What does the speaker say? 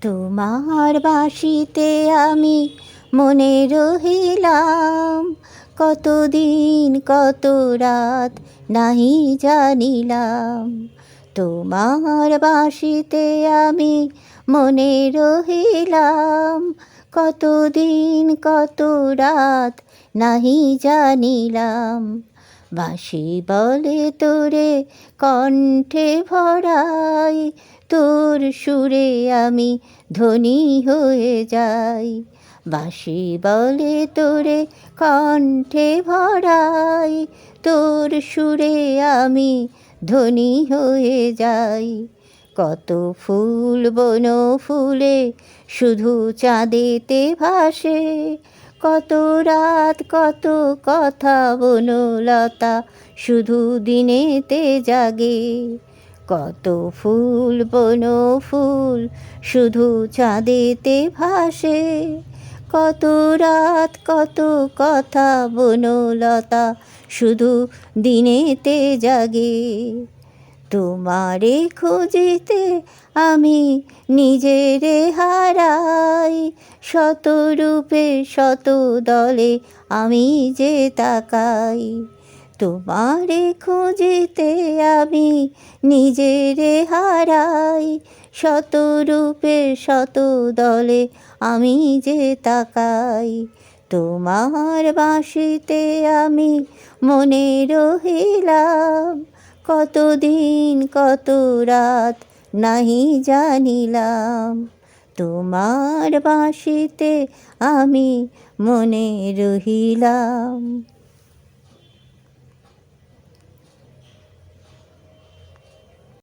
তোমার বাঁশিতে আমি মনে রহিলাম, কতদিন কত রাত নাহি জানিলাম। তোমার বাঁশিতে আমি মনে রহিলাম, কতদিন কত রাত নাহি জানিলাম। বাঁশি বলে তোরে কণ্ঠে ভরাই, তোর সুরে আমি ধনী হয়ে যাই। বাঁশি বলে তোরে কণ্ঠে ভরাই, তোর সুরে আমি ধনী হয়ে যাই। কত ফুল বন ফুলে শুধু চাঁদেতে ভাসে, কত রাত কত কথা বনলতা শুধু দিনেতে জাগে। কত ফুল বন ফুল শুধু চাঁদেতে ভাসে, কত রাত কত কথা বনলতা শুধু দিনেতে জাগে। তোমারে খুঁজিতে আমি নিজেরে হারাই, শত রূপে শত দলে আমি যে তাকাই। তোমারে খুঁজিতে আমি নিজেরে হারাই, শত রূপে শত দলে আমি যে তাকাই। তোমার বাঁশিতে আমি মনে রহিলাম, কতদিন কত রাত নাহি জানিলাম। তোমার বাঁশিতে আমি মনে রহিলাম।